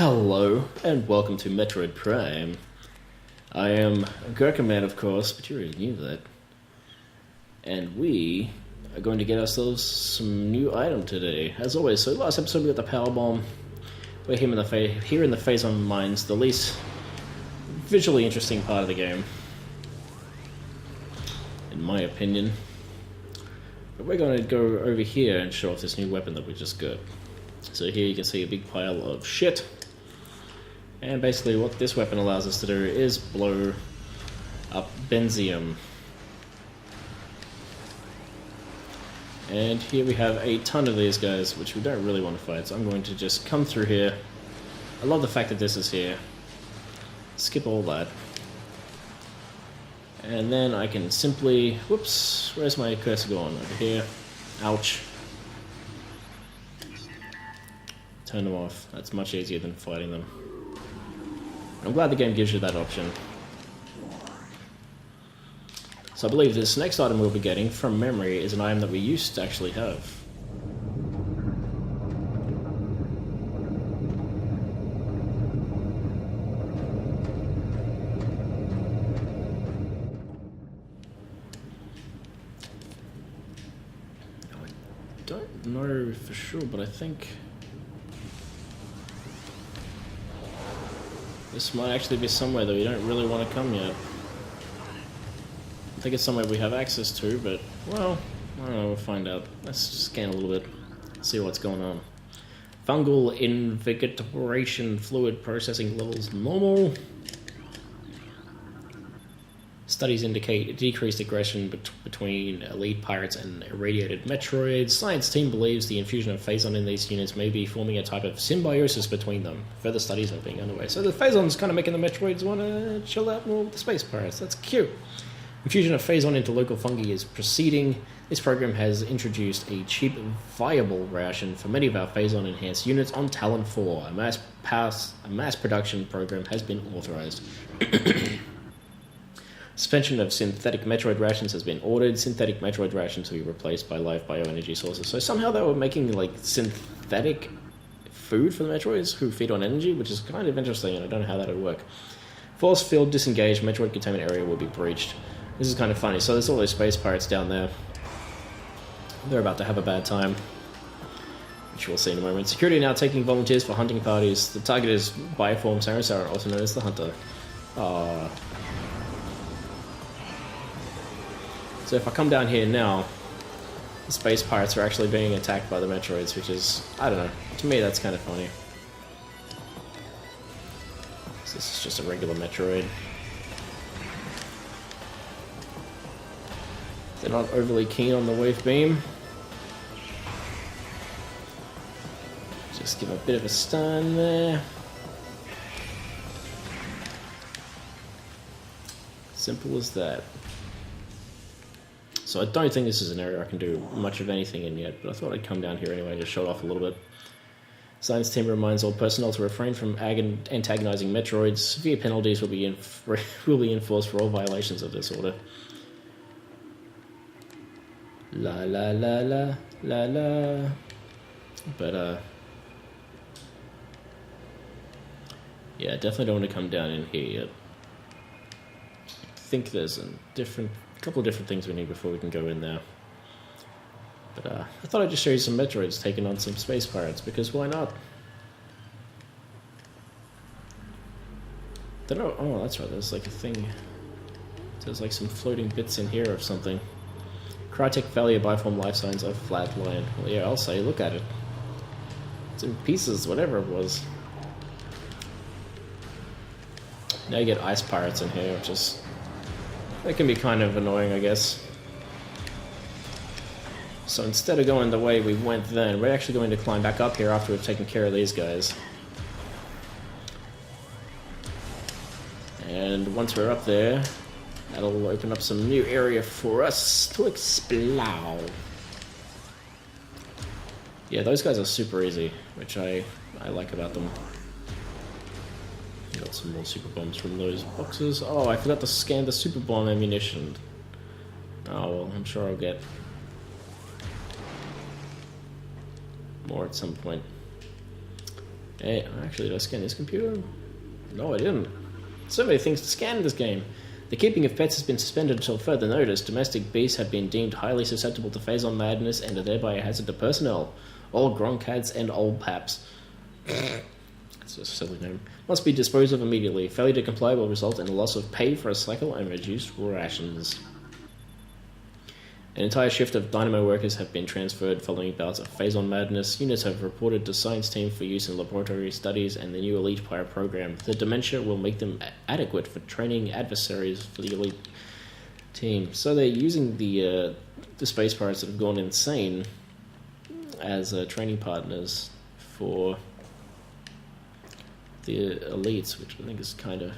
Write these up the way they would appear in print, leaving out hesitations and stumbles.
Hello, and welcome to Metroid Prime. I am Gerkinman, of course, but you already knew that. And we are going to get ourselves some new item today. As always, so last episode we got the power bomb. We're here in the Phazon Mines, the least visually interesting part of the game, in my opinion. But we're going to go over here and show off this new weapon that we just got. So here you can see a big pile of shit. And basically what this weapon allows us to do is blow up Benzium. And here we have a ton of these guys, which we don't really want to fight, so I'm going to just come through here. I love the fact that this is here. Skip all that. And then I can simply... Whoops, where's my cursor gone? Over here. Ouch. Turn them off. That's much easier than fighting them. I'm glad the game gives you that option. So I believe this next item we'll be getting, from memory, is an item that we used to actually have. I don't know for sure, but I think... this might actually be somewhere that we don't really want to come yet. I think it's somewhere we have access to, but, well, I don't know, we'll find out. Let's scan a little bit, see what's going on. Fungal invigoration fluid processing levels normal. Studies indicate decreased aggression between elite pirates and irradiated Metroids. Science team believes the infusion of Phazon in these units may be forming a type of symbiosis between them. Further studies are being underway. So the Phazon's kind of making the Metroids want to chill out more with the space pirates. That's cute. Infusion of Phazon into local fungi is proceeding. This program has introduced a cheap, viable ration for many of our Phazon-enhanced units on Talon 4. A mass production program has been authorized. Suspension of synthetic Metroid rations has been ordered. Synthetic Metroid rations will be replaced by live bioenergy sources. So somehow they were making like synthetic food for the Metroids who feed on energy, which is kind of interesting, and I don't know how that would work. Force field disengaged. Metroid containment area will be breached. This is kind of funny. So there's all those space pirates down there. They're about to have a bad time, which we'll see in a moment. Security now taking volunteers for hunting parties. The target is Bioform Sarasara, also known as the Hunter. So if I come down here now, the space pirates are actually being attacked by the Metroids, which is, I don't know, to me that's kind of funny. So this is just a regular Metroid. They're not overly keen on the wave beam. Just give a bit of a stun there. Simple as that. So I don't think this is an area I can do much of anything in yet, but I thought I'd come down here anyway and just show it off a little bit. Science team reminds all personnel to refrain from antagonizing Metroids. Severe penalties will be enforced for all violations of this order. La la la la la la. But yeah, definitely don't want to come down in here yet. I think there's a couple of different things we need before we can go in there. But I thought I'd just show you some Metroids taking on some space pirates, because why not? Oh, that's right, there's like a thing. There's like some floating bits in here of something. Crytek Valley of Bioform life signs of flatland. Well, yeah, I'll say, look at it. It's in pieces, whatever it was. Now you get ice pirates in here, which is... that can be kind of annoying, I guess. So instead of going the way we went then, we're actually going to climb back up here after we've taken care of these guys. And once we're up there, that'll open up some new area for us to explore. Yeah, those guys are super easy, which I like about them. Got some more super bombs from those boxes. Oh, I forgot to scan the super bomb ammunition. Oh well, I'm sure I'll get more at some point. Hey, actually, did I scan this computer? No, I didn't. So many things to scan in this game. The keeping of pets has been suspended until further notice. Domestic beasts have been deemed highly susceptible to phazon madness and are thereby a hazard to personnel. All gronkcats and old paps. That's a silly name. Must be disposed of immediately. Failure to comply will result in the loss of pay for a cycle and reduced rations. An entire shift of Dynamo workers have been transferred following bouts of phazon madness. Units have reported to science team for use in laboratory studies and the new elite pirate program. The dementia will make them adequate for training adversaries for the elite team. So they're using the space pirates that have gone insane as training partners for the elites, which I think is kind of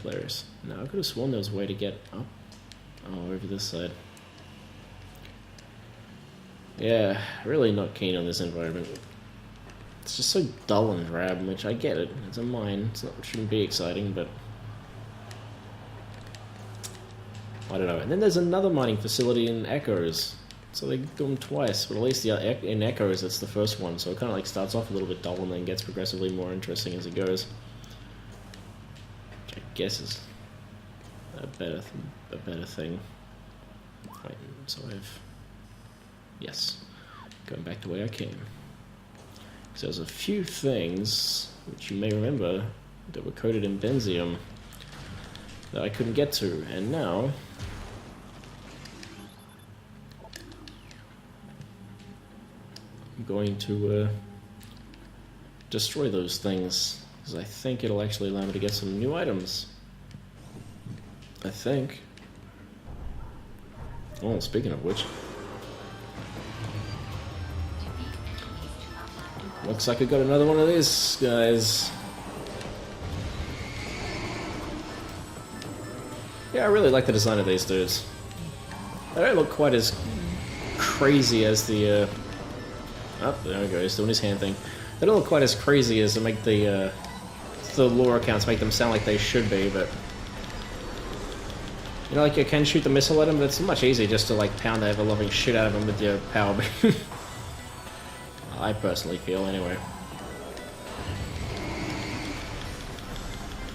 hilarious. Now I could have sworn there was a way to get up. Oh, over this side. Yeah, really not keen on this environment. It's just so dull and drab, which I get it. It's a mine. It shouldn't be exciting, but I don't know. And then there's another mining facility in Echoes, so they do them twice. But at least in Echoes, it's the first one, so it kind of like starts off a little bit dull and then gets progressively more interesting as it goes. Which I guess is a better thing. Wait, so yes, going back to where I came. So there's a few things, which you may remember, that were coated in benzium that I couldn't get to, and now I'm going to destroy those things, because I think it'll actually allow me to get some new items. I think. Oh, speaking of which, looks like I got another one of these guys. Yeah, I really like the design of these dudes. They don't look quite as crazy as the oh, there we go, he's doing his hand thing. They don't look quite as crazy as to make the lore accounts make them sound like they should be, but you know, like you can shoot the missile at them, but it's much easier just to like pound the ever-loving shit out of them with your power beam. I personally feel, anyway.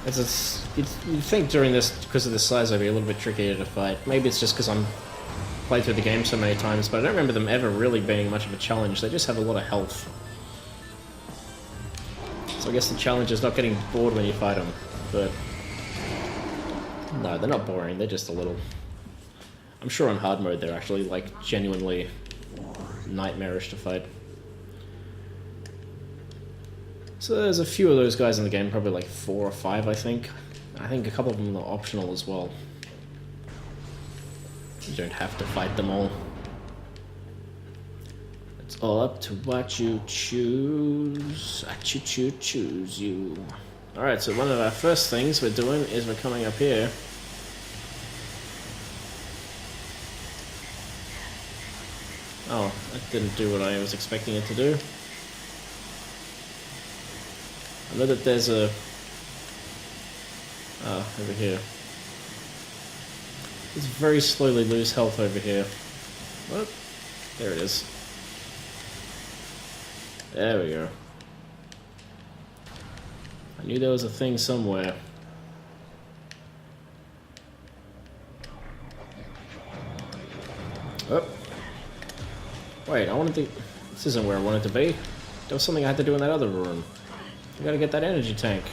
You'd think during this, because of the size, I'd be a little bit trickier to fight. Maybe it's just because I'm played through the game so many times, but I don't remember them ever really being much of a challenge. They just have a lot of health. So I guess the challenge is not getting bored when you fight them, but no, they're not boring, they're just a little... I'm sure on hard mode they're actually, like, genuinely nightmarish to fight. So there's a few of those guys in the game, probably like 4 or 5, I think. I think a couple of them are optional as well. You don't have to fight them all. It's all up to what you choose. I choose you. Alright, so one of our first things we're doing is we're coming up here. Oh, that didn't do what I was expecting it to do. I know that there's a... over here. Let's very slowly lose health over here. What? There it is. There we go. I knew there was a thing somewhere. Oh. Wait, I wanted to... This isn't where I wanted to be. There was something I had to do in that other room. I gotta get that energy tank.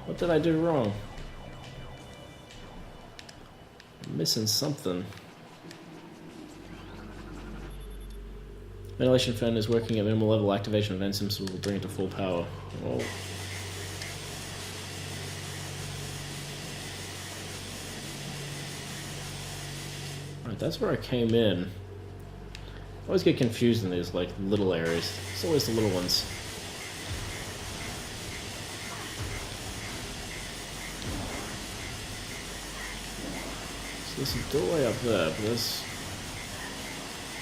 What did I do wrong? I'm missing something. Ventilation fan is working at minimal level. Activation of enzymes will bring it to full power. Oh. Right, that's where I came in. I always get confused in these like little areas. It's always the little ones. There's a doorway up there, but there's...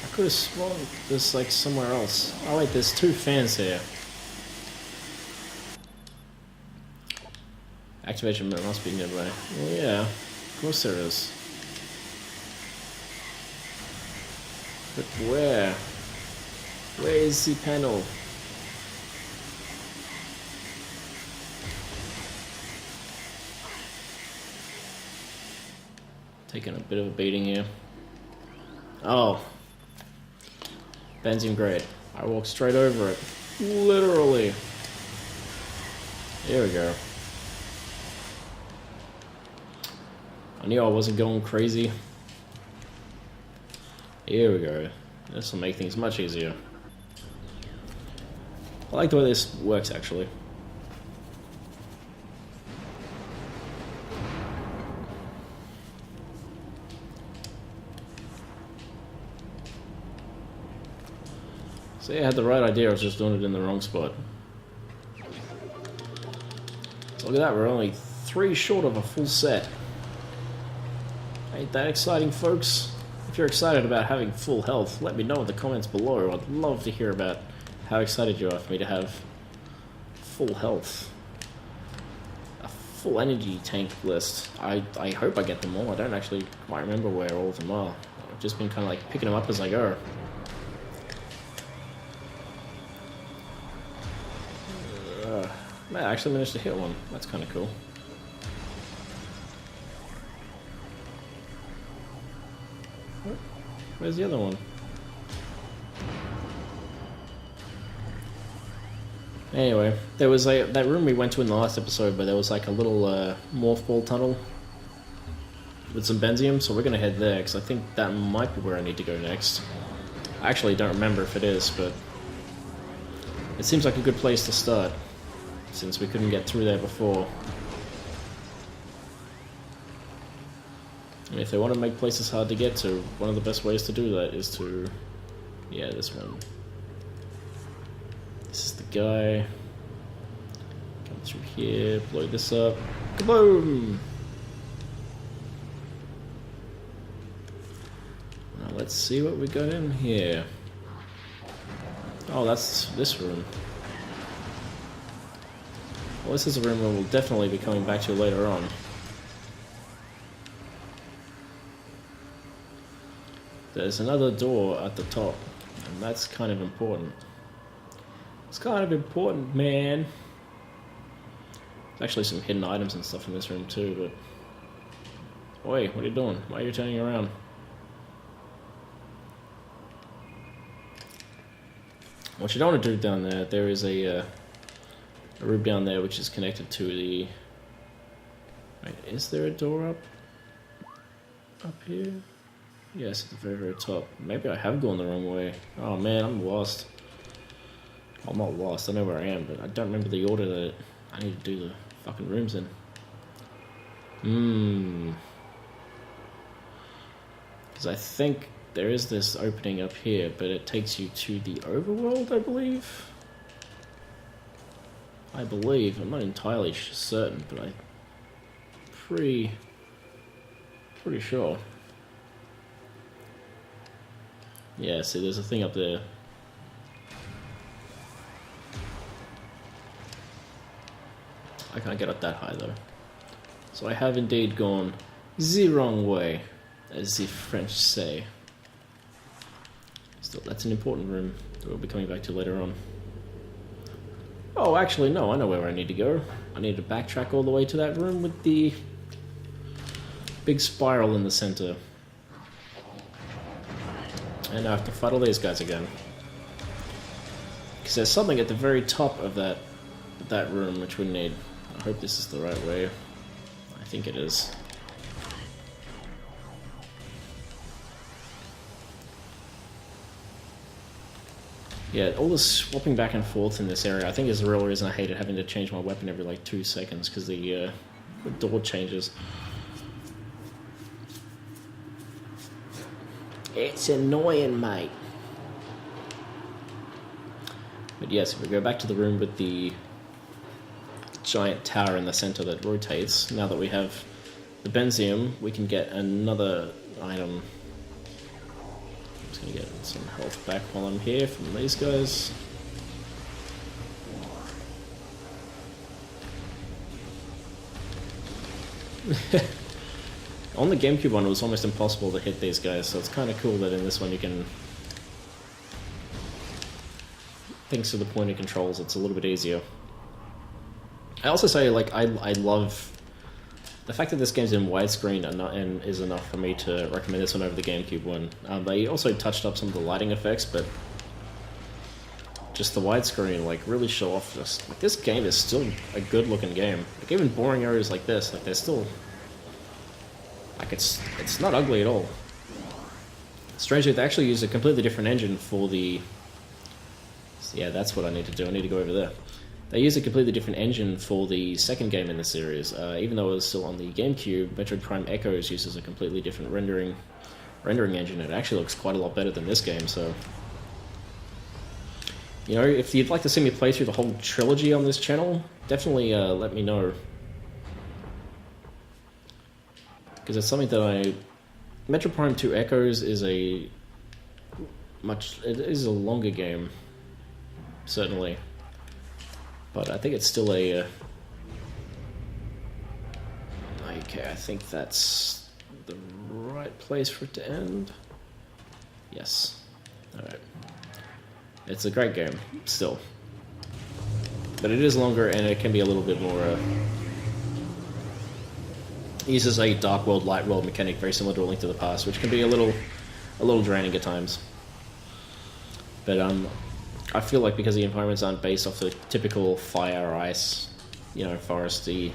I could have sworn there's like somewhere else. Oh wait, there's 2 fans here. Activation must be nearby. Well, yeah, of course there is. But where? Where is the panel? Taking a bit of a beating here. Oh. Benzene grate. I walked straight over it. Literally. There we go. I knew I wasn't going crazy. Here we go. This will make things much easier. I like the way this works, actually. See, I had the right idea, I was just doing it in the wrong spot. So look at that, we're only 3 short of a full set. Ain't that exciting, folks? If you're excited about having full health, let me know in the comments below. I'd love to hear about how excited you are for me to have full health. A full energy tank list. I hope I get them all. I don't actually quite remember where all of them are. I've just been kind of like picking them up as I go. Man, I actually managed to hit one. That's kind of cool. Where's the other one? Anyway, there was that room we went to in the last episode, but there was like a little morph ball tunnel with some benzium, so we're gonna head there, because I think that might be where I need to go next. I actually don't remember if it is, but it seems like a good place to start, since we couldn't get through there before. And if they want to make places hard to get to, one of the best ways to do that is to... yeah, this one. This is the guy. Come through here, blow this up. Kaboom! Now let's see what we got in here. Oh, that's this room. Well, this is a room where we'll definitely be coming back to later on. There's another door at the top, and that's kind of important. It's kind of important, man. There's actually some hidden items and stuff in this room too, but... Oi, what are you doing? Why are you turning around? What you don't want to do down there, there is a room down there which is connected to the... Wait, is there a door up here? Yes, at the very, very top. Maybe I have gone the wrong way. Oh man, I'm lost. Well, I'm not lost, I know where I am, but I don't remember the order that I need to do the fucking rooms in. Because I think there is this opening up here, but it takes you to the overworld, I believe? I'm not entirely certain, but I'm pretty sure. Yeah, see, there's a thing up there. I can't get up that high, though. So I have indeed gone the wrong way, as the French say. Still, that's an important room that we'll be coming back to later on. Oh, actually, no, I know where I need to go. I need to backtrack all the way to that room with the big spiral in the center. And I have to fight all these guys again. Because there's something at the very top of that room which we need. I hope this is the right way. I think it is. Yeah, all this swapping back and forth in this area, I think is the real reason I hated having to change my weapon every like 2 seconds, because the door changes. It's annoying, mate. But yes, if we go back to the room with the giant tower in the center that rotates, now that we have the benzium, we can get another item. I'm just gonna get some health back while I'm here from these guys. On the GameCube one, it was almost impossible to hit these guys, so it's kind of cool that in this one you can... Thanks to the pointer controls, it's a little bit easier. I also say, like, I love The fact that this game's in widescreen and is enough for me to recommend this one over the GameCube one. They also touched up some of the lighting effects, but just the widescreen like really show off this. Like, this game is still a good looking game. Like, even boring areas like this, like they're still like it's not ugly at all. Strangely, they actually used a completely different engine for the. Yeah, that's what I need to do. I need to go over there. They used a completely different engine for the second game in the series. Even though it was still on the GameCube, Metroid Prime Echoes uses a completely different rendering engine. It actually looks quite a lot better than this game, so... You know, if you'd like to see me play through the whole trilogy on this channel, definitely let me know. Because it's something that Metroid Prime 2 Echoes is it is a longer game, certainly. But I think it's still a... okay, I think that's the right place for it to end. Yes. Alright. It's a great game, still. But it is longer, and it can be a little bit more... it uses a dark world, light world mechanic very similar to A Link to the Past, which can be a little draining at times. But I feel like because the environments aren't based off the typical fire, ice, you know, foresty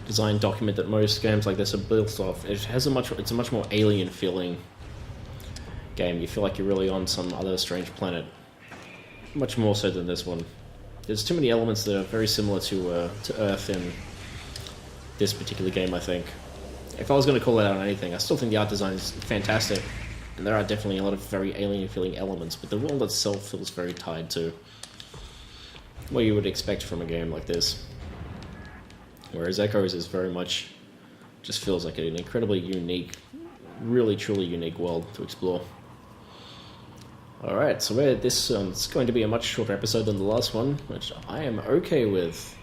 design document that most games like this are built off, it's a much more alien feeling game. You feel like you're really on some other strange planet, much more so than this one. There's too many elements that are very similar to Earth in this particular game, I think. If I was going to call it out on anything, I still think the art design is fantastic. And there are definitely a lot of very alien-feeling elements, but the world itself feels very tied to what you would expect from a game like this. Whereas Echoes is very much... just feels like an incredibly unique, really truly unique world to explore. Alright, so this is going to be a much shorter episode than the last one, which I am okay with,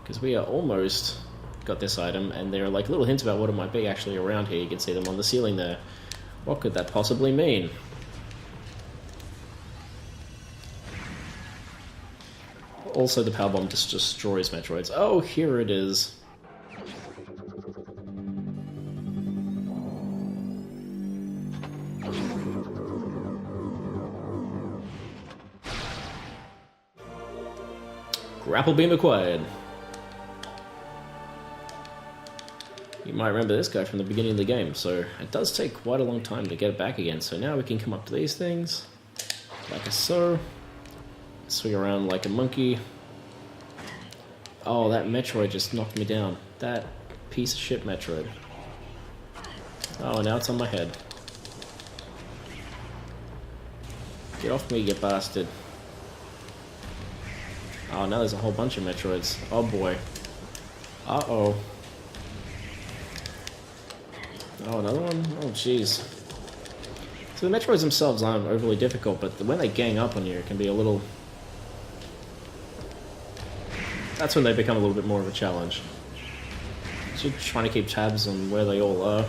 because we are almost got this item, and there are like little hints about what it might be actually around here. You can see them on the ceiling there. What could that possibly mean? Also, the power bomb just destroys Metroids. Oh, here it is. Grapple beam acquired. You might remember this guy from the beginning of the game, so it does take quite a long time to get it back again. So now we can come up to these things, like so, swing around like a monkey. Oh, that Metroid just knocked me down. That piece of shit Metroid. Oh, now it's on my head. Get off me, you bastard. Oh, now there's a whole bunch of Metroids. Oh boy. Uh-oh. Oh, another one? Oh, jeez. So the Metroids themselves aren't overly difficult, but when they gang up on you, it can be a little... That's when they become a little bit more of a challenge. So you're trying to keep tabs on where they all are.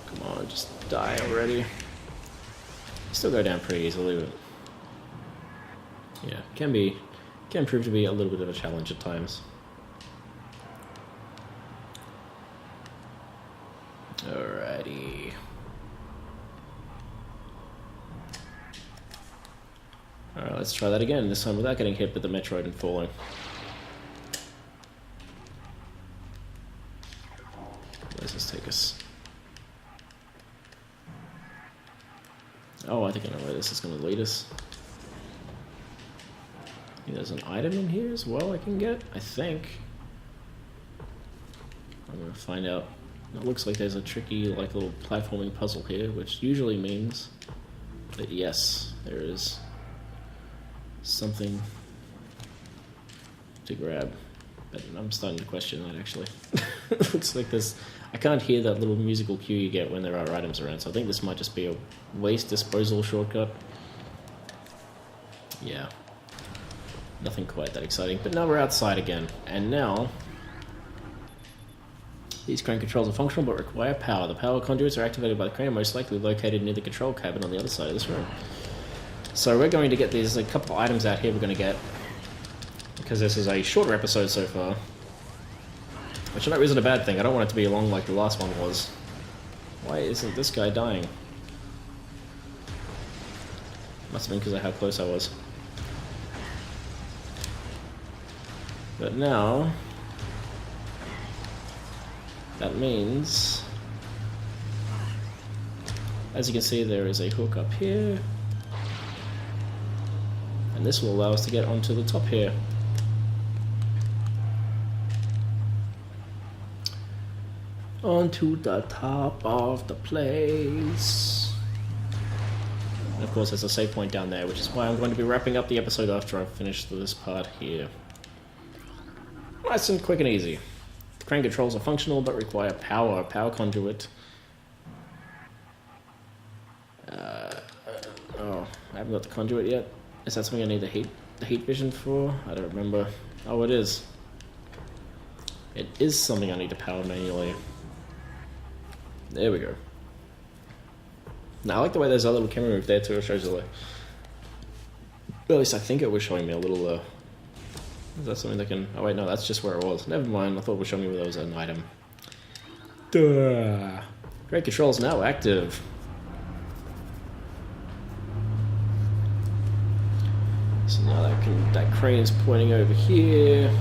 Come on, just die already. Still go down pretty easily, but... yeah, can prove to be a little bit of a challenge at times. Alrighty. Alright, let's try that again, this time without getting hit with the Metroid and falling. Where does this take us? Oh, I think I know where this is going to lead us. I think there's an item in here as well I can get, I think. I'm going to find out. It looks like there's a tricky, like, little platforming puzzle here, which usually means that yes, there is something to grab. But I'm starting to question that, actually. It looks like this. I can't hear that little musical cue you get when there are items around, so I think this might just be a waste disposal shortcut. Yeah. Nothing quite that exciting. But now we're outside again, and now... these crane controls are functional but require power. The power conduits are activated by the crane, most likely located near the control cabin on the other side of this room. So we're going to get these, a couple of items out here we're going to get. because this is a shorter episode so far. Which I know isn't a bad thing. I don't want it to be long like the last one was. Why isn't this guy dying? Must have been because of how close I was. But now... that means... as you can see, there is a hook up here. And this will allow us to get onto the top here. Onto the top of the place. And of course there's a save point down there, which is why I'm going to be wrapping up the episode after I've finished this part here. Nice and quick and easy. The crane controls are functional but require power conduit. Oh, I haven't got the conduit yet. Is that something I need the heat vision for? I don't remember. Oh, it is. It is something I need to power manually. There we go. Now I like the way there's a little camera move there too. It shows you like... at least I think it was showing me a little... is that something that can... oh wait, no, that's just where it was. Never mind, I thought it was showing me where there was an item. Duh. Great controls now active. So now that crane is pointing over here.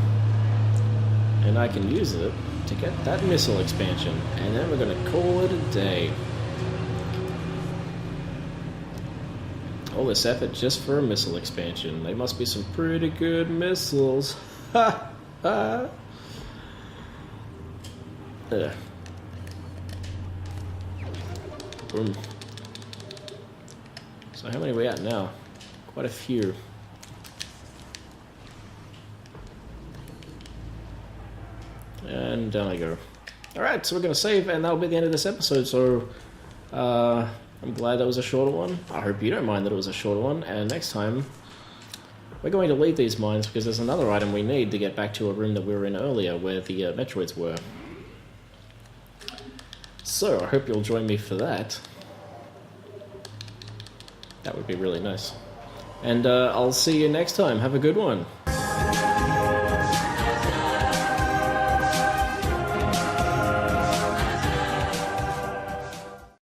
And I can use it to get that missile expansion. And then we're going to call it a day. All this effort just for a missile expansion. They must be some pretty good missiles. Ha! Ha! Boom. So how many are we at now? Quite a few. And down I go. Alright, so we're going to save, and that'll be the end of this episode, so... I'm glad that was a shorter one. I hope you don't mind that it was a shorter one, and next time... we're going to leave these mines, because there's another item we need to get back to a room that we were in earlier, where the Metroids were. So, I hope you'll join me for that. That would be really nice. And I'll see you next time. Have a good one.